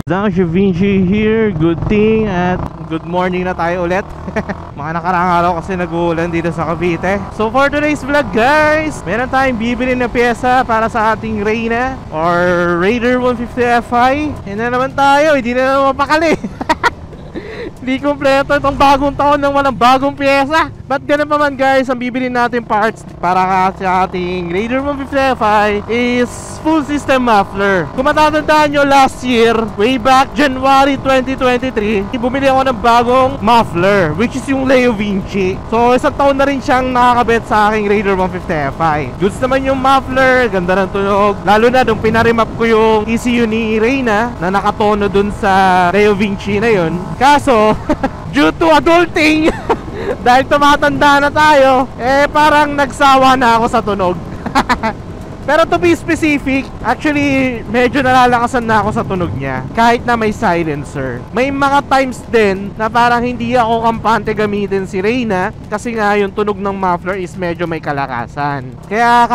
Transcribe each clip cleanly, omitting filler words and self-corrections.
Dash Vinci here, good thing at good morning na tayo ulit. Mga nakaraang araw kasi nag-uulan dito sa Cavite. So for today's vlog guys, meron tayong bibili na pyesa para sa ating Reyna or Raider 150 Fi. Yan na naman tayo, hindi na naman mapakali. Hindi kompleto itong bagong taon ng walang bagong pyesa. But ganun pa man guys, ang bibili natin parts para sa ating Raider 150 Fi is full system muffler. Kung matatandaan nyo last year, way back January 2023, bumili ako ng bagong muffler, which is yung Leo Vinci. So isang taon na rin siyang nakakabit sa aking Raider 150 Fi. Goods naman yung muffler, ganda ng tunog. Lalo na nung pinarimap ko yung ECU ni Reyna na nakatono dun sa Leo Vinci na yun. Kaso, due to adulting, dahil tumatanda na tayo, parang nagsawa na ako sa tunog. Pero to be specific, actually medyo nalalakasan na ako sa tunog niya kahit na may silencer. May mga times din na parang hindi ako kampante gamitin si Reyna kasi nga yung tunog ng muffler is medyo may kalakasan. Kaya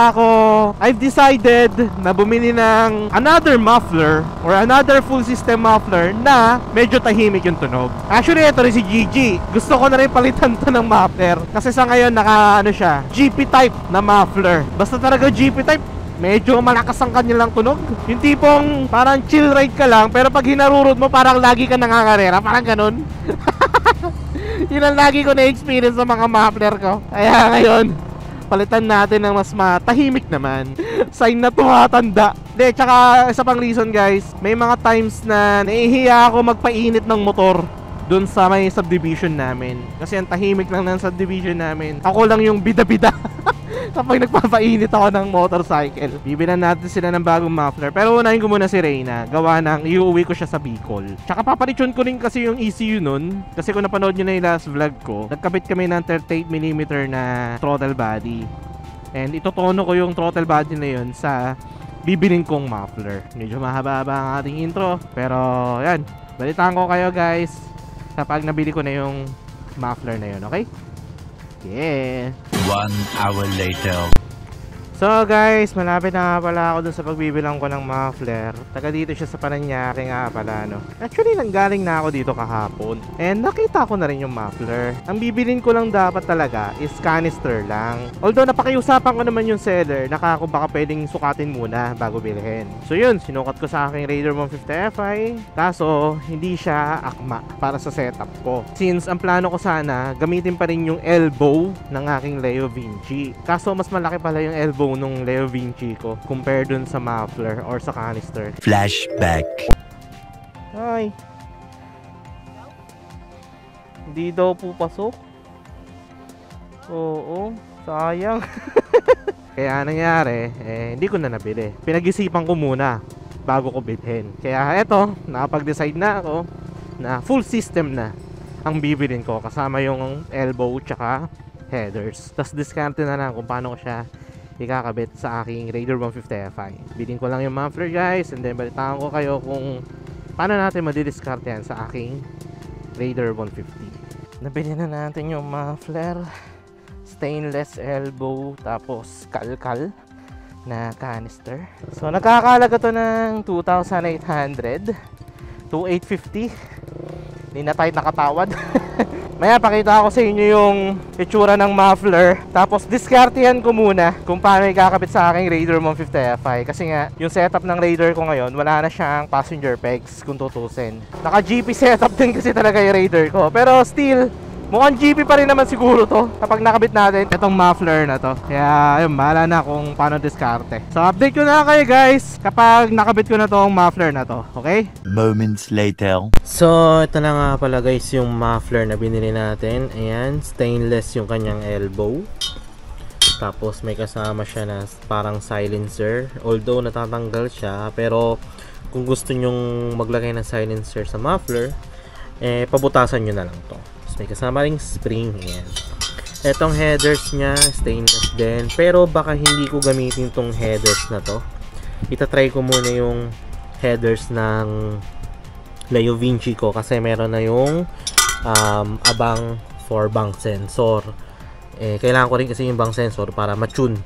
I've decided na bumili ng another muffler or another full system muffler na medyo tahimik yung tunog. Actually ito rin si Gigi. Gusto ko na rin palitan to ng muffler kasi sa ngayon siya, GP type na muffler. Basta talaga GP type, medyo malakas ang kanilang tunog. Yung tipong parang chill ride ka lang, pero pag hinarurot mo parang lagi ka nangangarera. Parang ganun. Yun ang lagi ko na-experience sa mga muffler ko. Kaya ngayon, palitan natin ng mas matahimik naman. Sign na tumatanda. De, tsaka isa pang reason guys, may mga times na nahihiya ako magpainit ng motor dun sa may subdivision namin. Kasi ang tahimik lang ng subdivision namin. Ako lang yung bida-bida kapag nagpapainit ako ng motorcycle. Bibilan natin sila ng bagong muffler. Pero unahin ko muna si Reyna. Gawa ng iuwi ko siya sa Bicol. Tsaka paparitsyon ko rin kasi yung ECU nun. Kasi kung napanood nyo na yung last vlog ko, nagkabit kami ng 38mm na throttle body. And itotono ko yung throttle body na yun sa bibilin kong muffler. Medyo mahaba-haba ang ating intro. Pero yan, balitaan ko kayo guys kapag nabili ko na yung muffler na yun, okay? Yeah. 1 hour later. So guys, malapit na nga pala ako dun sa pagbibilang ko ng muffler. Taga dito siya sa Paranaque nga pala, no? Actually, nanggaling na ako dito kahapon. And nakita ko na rin yung muffler. Ang bibilin ko lang dapat talaga is canister lang. Although napakiusapan ko naman yung seller na ako baka pwedeng sukatin muna bago bilhin. So yun, sinukat ko sa aking Raider 150 Fi. Kaso, hindi siya akma para sa setup ko. Since ang plano ko sana, gamitin pa rin yung elbow ng aking Leo Vinci. Kaso, mas malaki pala yung elbow nung Leo Vinci ko compare dun sa muffler or sa canister. Flashback. Ay, hindi daw po pasok. Oo, sayang. Kaya nangyari, hindi ko na nabili. Pinag-isipan ko muna bago ko bilhin. Kaya eto, nakapag-decide na ako na full system na ang bibilin ko kasama yung elbow tsaka headers. Tapos diskarte na lang kung paano ko siya ikakabit sa aking Raider 150 Fi. Bilhin ko lang yung muffler guys, and then balitaan ko kayo kung paano natin madidiskarte yan sa aking Raider 150. Nabili na natin yung muffler, stainless elbow, tapos kalkal na canister. So nagkakalaga to ng 2,800 to 850. Hindi na tayo nakatawad. Maya pakita ko sa inyo yung itsura ng muffler. Tapos diskartehan ko muna kung paano ikakabit sa aking Raider 150 Fi. Kasi nga yung setup ng Raider ko ngayon, wala na siyang passenger pegs kung tutusin. Naka GP setup din kasi talaga yung Raider ko. Pero still, mukhang GP pa rin naman siguro to kapag nakabit natin itong muffler na to. Kaya ayun, bahala na kung paano diskarte. So update ko na kayo guys kapag nakabit ko na tong muffler na to. Okay? Moments later. So ito na nga pala guys yung muffler na binili natin. Ayan, stainless yung kanyang elbow. Tapos may kasama siya na parang silencer. Although natatanggal siya, pero kung gusto nyong maglagay ng silencer sa muffler, pabutasan nyo na lang to. May kasama ring spring. Yan. Etong headers niya stainless din, pero baka hindi ko gamitin tong headers na to. Itatry ko muna yung headers ng Leo Vinci ko kasi meron na yung abang for bank sensor. Kailangan ko rin kasi yung bank sensor para ma-tune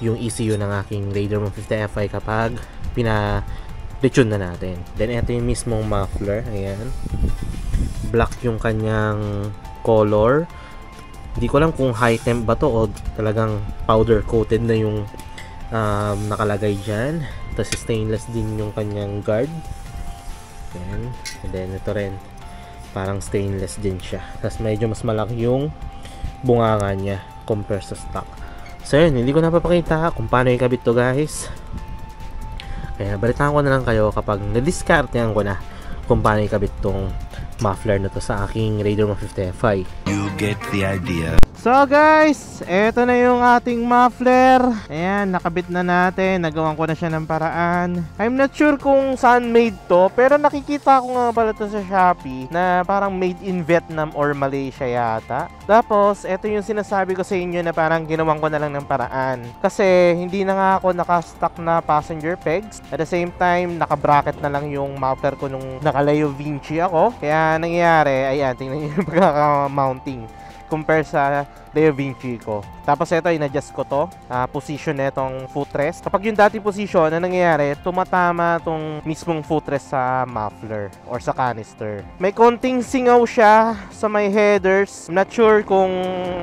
yung ECU ng aking Raider 150 Fi kapag retune na natin. Then ito yung mismong muffler. Ayan. Black yung kanyang color. Hindi ko alam kung high temp ba to o talagang powder coated na yung nakalagay dyan. Tapos stainless din yung kanyang guard. Ayan. And then ito rin, parang stainless din siya. Tapos medyo mas malaki yung bunganga niya compare sa stock. So yun, hindi ko napapakita kung paano ikabit to guys. Kaya balitaan ko na lang kayo kapag na-discartean ko na kung paano ikabit tong muffler na to sa aking Raider 150 Fi. You get the idea. So guys, eto na yung ating muffler. Ayan, nakabit na natin. Nagawan ko na siya ng paraan. I'm not sure kung saan made to, pero nakikita ko nga pala to sa Shopee na parang made in Vietnam or Malaysia yata. Tapos, eto yung sinasabi ko sa inyo na parang ginawan ko na lang ng paraan. Kasi hindi na nga ako naka-stock na passenger pegs. At the same time, naka-bracket na lang yung muffler ko nung naka-Leo Vinci ako. Kaya nangyayari, ayan, tingnan nyo yung pagkaka-mounting compare sa Leo Vinci ko. Tapos ito, in-adjust ko to position na itong footrest. Kapag yung dati position, na nangyayari, tumatama tong mismong footrest sa muffler or sa canister. May konting singaw siya sa may headers. I'm not sure kung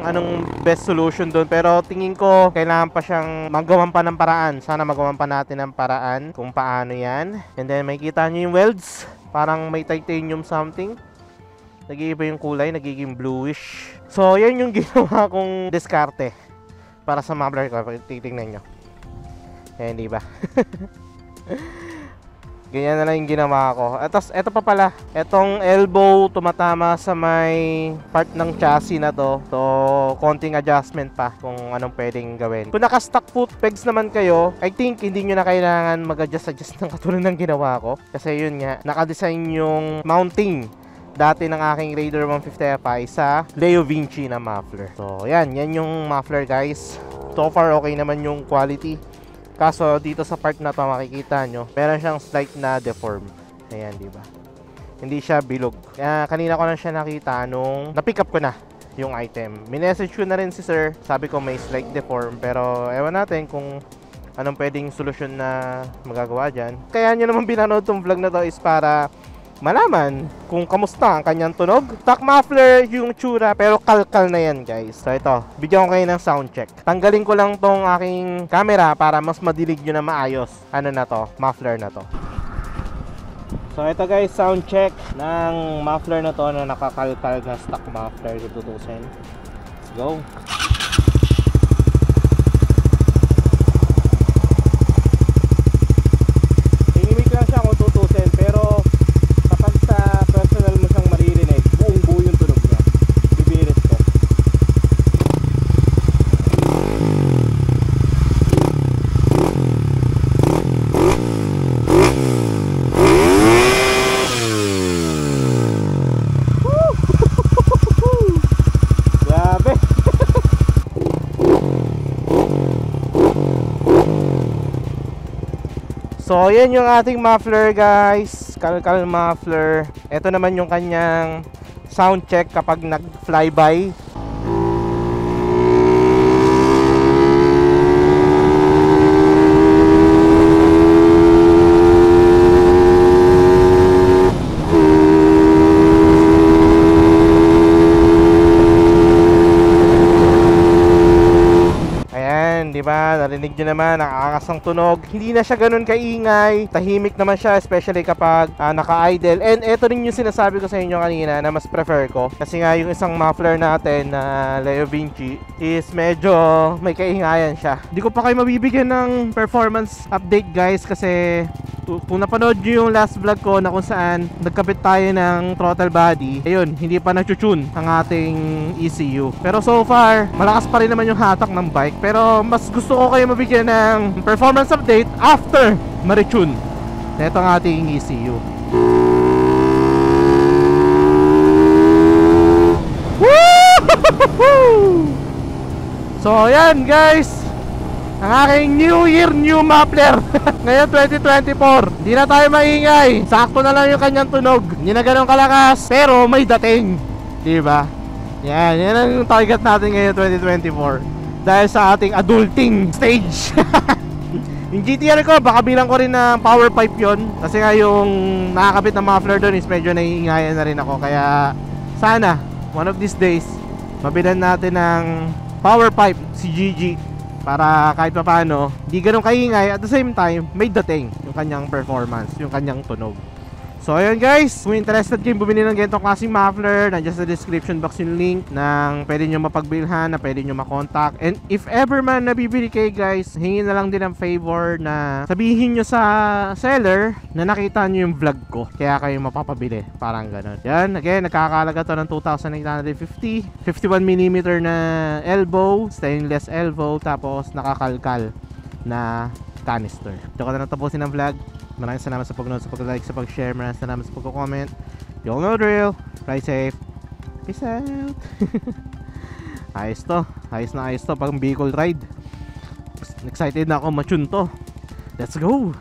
anong best solution doon, pero tingin ko kailangan pa siyang magawan pa ng paraan. Sana magawan pa natin ng paraan kung paano yan. And then may kita nyo yung welds, parang may titanium something. Nag-iiba yung kulay, nagiging bluish. So, yan yung ginawa kong diskarte para sa muffler ko. Titingnan nyo. Ayan, di ba? Ganyan na lang yung ginawa ko. At eto pa pala. Etong elbow tumatama sa may part ng chassis na to. So, konting adjustment pa kung anong pwedeng gawin. Kung naka-stock foot pegs naman kayo, I think hindi nyo na kailangan mag-adjust ng katulad ng ginawa ko. Kasi yun nga, naka-design yung mounting dati ng aking Raider 150 Fi sa Leo Vinci na muffler. So, yan yung muffler guys. So far, okay naman yung quality. Kaso, dito sa part na to makikita nyo, meron siyang slight na deform. Ayan, di ba? Hindi siya bilog. Kaya, kanina ko na siya nakita nung na-pick up ko na yung item. Minessage ko na rin si sir. Sabi ko may slight deform. Pero, ewan natin kung anong pwedeng solusyon na magagawa dyan. Kaya nyo naman binanood tong vlog na to is para malaman kung kamusta ang kanyang tunog. Stock muffler yung tsura, pero kalkal na yan guys. So ito, bigyan ko kayo ng sound check. Tanggalin ko lang tong aking camera para mas madilig nyo na maayos. Ano na to, muffler na to. So ito guys, sound check ng muffler na to na nakakalkal na stock muffler kung tutusin. Let's go. Hingimik lang siya kung tutusin, pero so, yan yung ating muffler guys. Kalkal muffler. Ito naman yung kanyang sound check kapag nag-flyby. Diba? Narinig nyo naman, nakakasang tunog. Hindi na siya ganun kaingay. Tahimik naman siya, especially kapag naka-idle. And ito rin yung sinasabi ko sa inyo kanina na mas prefer ko. Kasi nga yung isang muffler natin na Leo Vinci is medyo may kaingayan siya. Hindi ko pa kayo mabibigyan ng performance update guys kasi kung napanood nyo yung last vlog ko na kung saan nagkabit tayo ng throttle body, ayun, hindi pa nag-tune ang ating ECU. Pero so far, malakas pa rin naman yung hatak ng bike. Pero mas gusto ko kayo mabigyan ng performance update after ma-retune na itong ating ECU. Woo! So yan guys, ang aking New Year, new muffler. Ngayon 2024, hindi na tayo maingay. Sakto na lang yung kanyang tunog. Hindi na ganun kalakas, pero may dating, diba? Yan ang target natin ngayon 2024. Dahil sa ating adulting stage. Yung GTR ko, baka bilang ko rin ng power pipe yon. Kasi nga yung nakakabit ng muffler doon is medyo naiingayan na rin ako. Kaya sana, one of these days, mabilan natin ng power pipe si Gigi. Para kahit pa paano, di ganun kaingay. At the same time, may dating yung kanyang performance, yung kanyang tunog. So ayun guys, kung interested kayo bumili ng ganitong klaseng muffler, nandiyan sa description box yung link ng pwede nyo mapagbilhan, na pwede nyo makontak. And if ever man nabibili kayo guys, hingin na lang din ng favor na sabihin nyo sa seller na nakita nyo yung vlog ko, kaya kayo mapapabili, parang ganun. Yan, again, nagkakalaga to ng 2,850, 51mm na elbow, stainless elbow, tapos nakakalkal na canister. Ito ko na natapusin ang vlog. Maraming salamat sa pag-nood, sa pag-like, sa pag-share. Maraming salamat sa pag-comment. You all know the drill. Ride safe. Peace out. Ayos to. Ayos na ayos to pang vehicle ride. Excited na ako, matune to. Let's go.